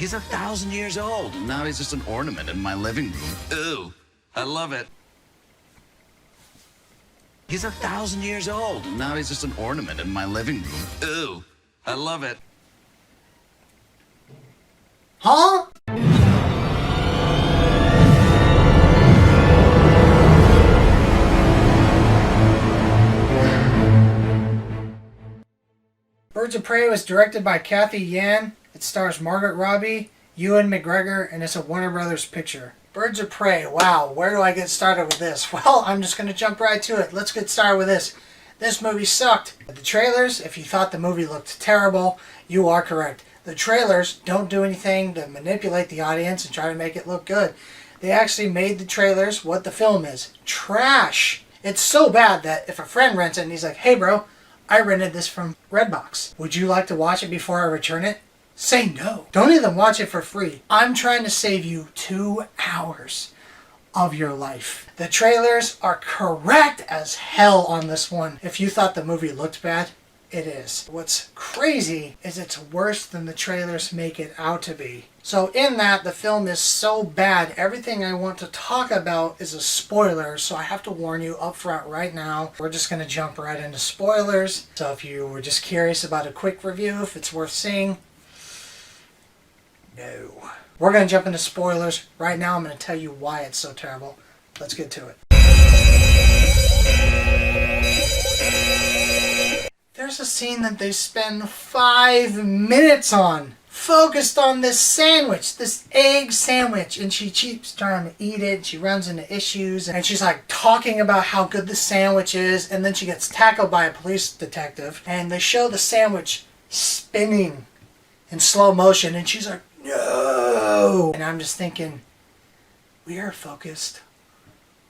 He's 1,000 years old, and now he's just an ornament in my living room. Ooh, I love it. He's 1,000 years old, and now he's just an ornament in my living room. Ooh, I love it. Huh? Birds of Prey was directed by Cathy Yan. It stars Margot, Robbie, Ewan, McGregor, and it's a Warner Brothers picture. Birds of Prey. Wow, where do I get started with this? Well, I'm just going to jump right to it. Let's get started with this. This movie sucked. The trailers, if you thought the movie looked terrible, you are correct. The trailers don't do anything to manipulate the audience and try to make it look good. They actually made the trailers what the film is. Trash. It's so bad that if a friend rents it and he's like, hey bro, I rented this from Redbox. Would you like to watch it before I return it? Say no. Don't even watch it for free. I'm trying to save you 2 hours of your life. The trailers are correct as hell on this one. If you thought the movie looked bad, it is. What's crazy is it's worse than the trailers make it out to be. So in that, the film is so bad, everything I want to talk about is a spoiler, so I have to warn you up front right now. We're just going to jump right into spoilers. So if you were just curious about a quick review, if it's worth seeing, no. We're going to jump into spoilers. Right now I'm going to tell you why it's so terrible. Let's get to it. There's a scene that they spend 5 minutes on, focused on this sandwich, this egg sandwich, and she keeps trying to eat it. She runs into issues, and she's like talking about how good the sandwich is, and then she gets tackled by a police detective, and they show the sandwich spinning in slow motion, and she's like, no! And I'm just thinking, we are focused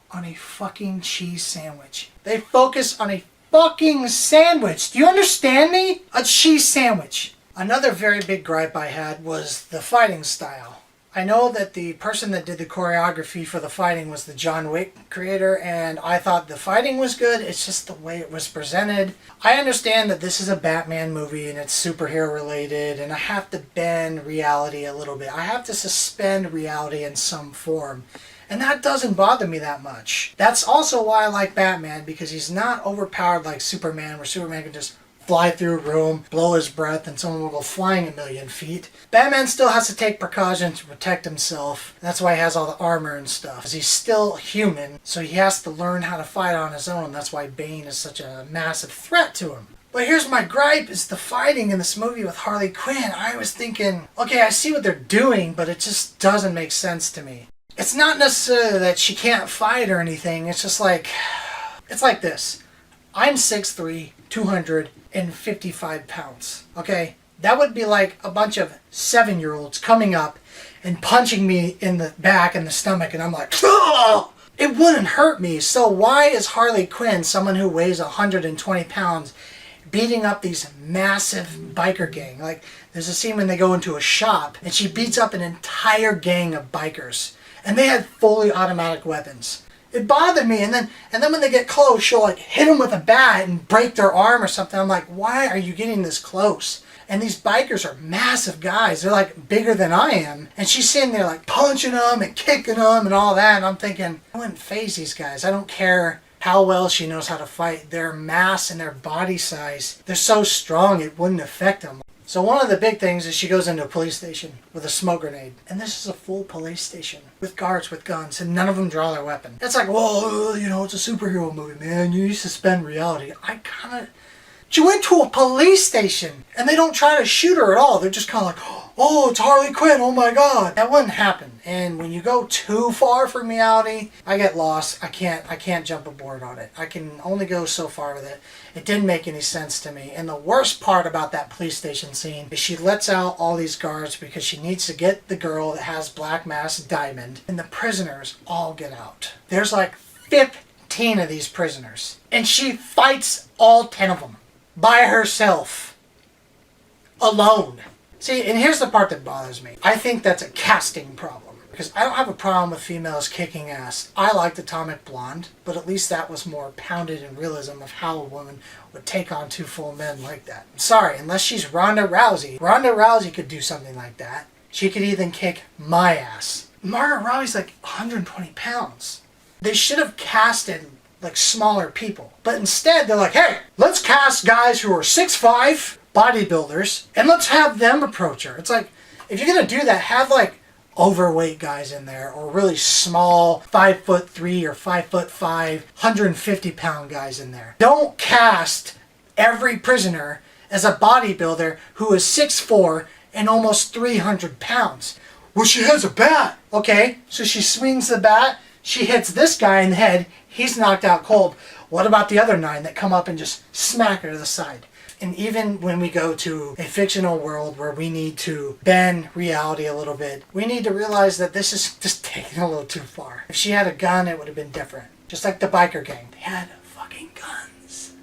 on a fucking cheese sandwich. They focus on a fucking sandwich. Do you understand me? A cheese sandwich. Another very big gripe I had was the fighting style. I know that the person that did the choreography for the fighting was the John Wick creator, and I thought the fighting was good. It's just the way it was presented. I understand that this is a Batman movie and it's superhero related, and I have to bend reality a little bit. I have to suspend reality in some form. And that doesn't bother me that much. That's also why I like Batman, because he's not overpowered like Superman, where Superman can just fly through a room, blow his breath, and someone will go flying 1,000,000 feet. Batman still has to take precautions to protect himself. That's why he has all the armor and stuff. Because he's still human, so he has to learn how to fight on his own. That's why Bane is such a massive threat to him. But here's my gripe, is the fighting in this movie with Harley Quinn. I was thinking, okay, I see what they're doing, but it just doesn't make sense to me. It's not necessarily that she can't fight or anything. It's just like, it's like this. I'm 6'3", 255 pounds, okay? That would be like a bunch of 7-year-olds coming up and punching me in the back and the stomach, and I'm like, oh! It wouldn't hurt me. So why is Harley Quinn, someone who weighs 120 pounds, beating up these massive biker gang? Like, there's a scene when they go into a shop, and she beats up an entire gang of bikers. And they had fully automatic weapons. It bothered me, and then when they get close, she'll like hit them with a bat and break their arm or something. I'm like, why are you getting this close? And these bikers are massive guys. They're like bigger than I am. And she's sitting there like punching them and kicking them and all that. And I'm thinking, I wouldn't faze these guys. I don't care how well she knows how to fight. Their mass and their body size, they're so strong it wouldn't affect them. So one of the big things is she goes into a police station with a smoke grenade. And this is a full police station with guards with guns, and none of them draw their weapon. It's like, well, you know, it's a superhero movie, man. You suspend reality. She went to a police station, and they don't try to shoot her at all. They're just kind of like, oh, it's Harley Quinn, oh my god. That wouldn't happen. And when you go too far from reality, I get lost. I can't jump aboard on it. I can only go so far with it. It didn't make any sense to me. And the worst part about that police station scene is she lets out all these guards because she needs to get the girl that has Black Mass Diamond, and the prisoners all get out. There's like 15 of these prisoners, and she fights all 10 of them by herself, alone. See, and here's the part that bothers me. I think that's a casting problem, because I don't have a problem with females kicking ass. I liked Atomic Blonde, but at least that was more pounded in realism of how a woman would take on 2 full men like that. I'm sorry, unless she's Ronda Rousey. Ronda Rousey could do something like that. she could even kick my ass. Margot Robbie's like 120 pounds. They should have casted like smaller people. But instead they're like, hey, let's cast guys who are 6'5", bodybuilders, and let's have them approach her. It's like, if you're going to do that, have like overweight guys in there, or really small 5'3" or 5'5", 150-pound guys in there. Don't cast every prisoner as a bodybuilder who is 6'4" and almost 300 pounds. Well, she has a bat. Okay, so she swings the bat, she hits this guy in the head, he's knocked out cold. What about the other 9 that come up and just smack her to the side? And even when we go to a fictional world where we need to bend reality a little bit, we need to realize that this is just taking a little too far. If she had a gun, it would have been different. Just like the biker gang. They had fucking guns.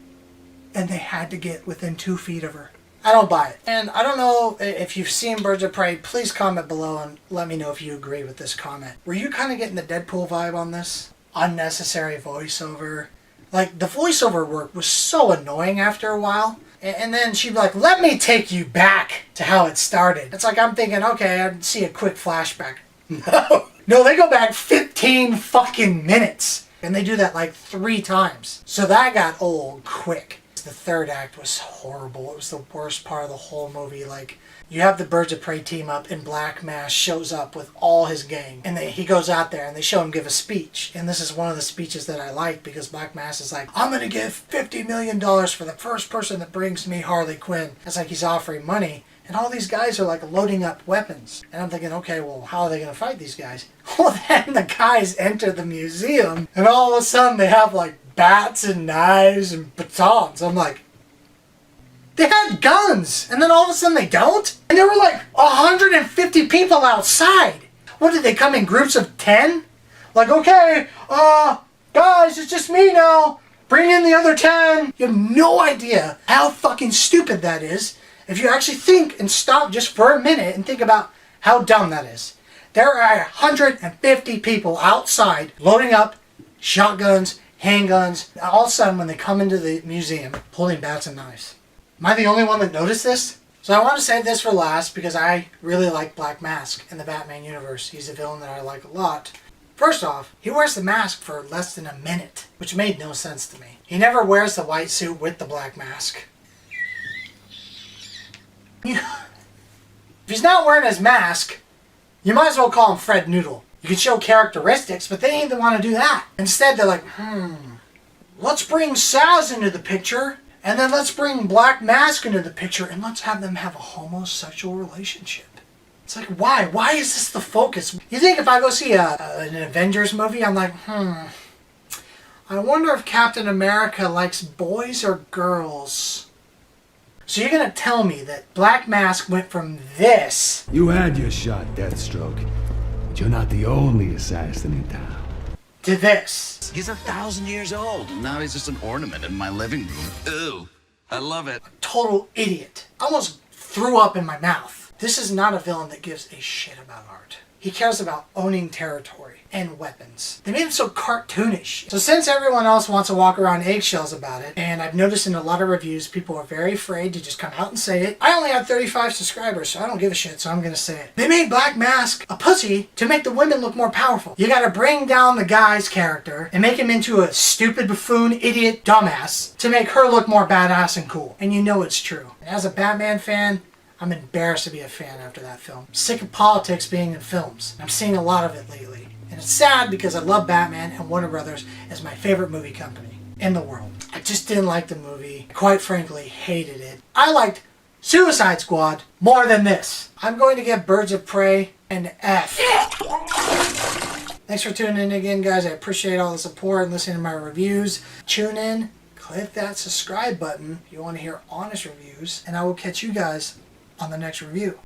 And they had to get within 2 feet of her. I don't buy it. And I don't know if you've seen Birds of Prey. Please comment below and let me know if you agree with this comment. Were you kind of getting the Deadpool vibe on this? Unnecessary voiceover. Like, the voiceover work was so annoying after a while. And then she'd be like, let me take you back to how it started. It's like I'm thinking, okay, I'd see a quick flashback. No, they go back 15 fucking minutes. And they do that like 3 times. So that got old quick. The third act was horrible. It was the worst part of the whole movie. Like, you have the Birds of Prey team up and Black Mass shows up with all his gang. And he goes out there and they show him give a speech. And this is one of the speeches that I like because Black Mass is like, I'm going to give $50 million for the first person that brings me Harley Quinn. It's like he's offering money. And all these guys are like loading up weapons. And I'm thinking, okay, well, how are they going to fight these guys? Well, then the guys enter the museum and all of a sudden they have like bats and knives and batons. I'm like, they had guns, and then all of a sudden they don't? And there were like 150 people outside. What, did they come in groups of 10? Like, okay, guys, it's just me now. Bring in the other 10. You have no idea how fucking stupid that is if you actually think and stop just for a minute and think about how dumb that is. There are 150 people outside loading up shotguns, handguns. All of a sudden, when they come into the museum, holding bats and knives. Am I the only one that noticed this? So I want to save this for last because I really like Black Mask in the Batman universe. He's a villain that I like a lot. First off, he wears the mask for less than a minute, which made no sense to me. He never wears the white suit with the black mask. If he's not wearing his mask, you might as well call him Fred Noodle. You can show characteristics, but they didn't even want to do that. Instead, they're like, let's bring Saz into the picture, and then let's bring Black Mask into the picture, and let's have them have a homosexual relationship. It's like, why? Why is this the focus? You think if I go see an Avengers movie, I'm like, I wonder if Captain America likes boys or girls? So you're going to tell me that Black Mask went from this... You had your shot, Deathstroke. But you're not the only assassin in town. ...to this. He's 1,000 years old, and now he's just an ornament in my living room. Ooh, I love it. Total idiot. I almost threw up in my mouth. This is not a villain that gives a shit about art. He cares about owning territory and weapons. They made him so cartoonish. So since everyone else wants to walk around eggshells about it, and I've noticed in a lot of reviews people are very afraid to just come out and say it. I only have 35 subscribers, so I don't give a shit, so I'm gonna say it. They made Black Mask a pussy to make the women look more powerful. You gotta bring down the guy's character and make him into a stupid buffoon, idiot, dumbass to make her look more badass and cool. And you know it's true. And as a Batman fan, I'm embarrassed to be a fan after that film. I'm sick of politics being in films. I'm seeing a lot of it lately. And it's sad because I love Batman and Warner Brothers as my favorite movie company in the world. I just didn't like the movie. Quite frankly, hated it. I liked Suicide Squad more than this. I'm going to give Birds of Prey an F. Thanks for tuning in again, guys. I appreciate all the support and listening to my reviews. Tune in, click that subscribe button if you want to hear honest reviews, and I will catch you guys on the next review.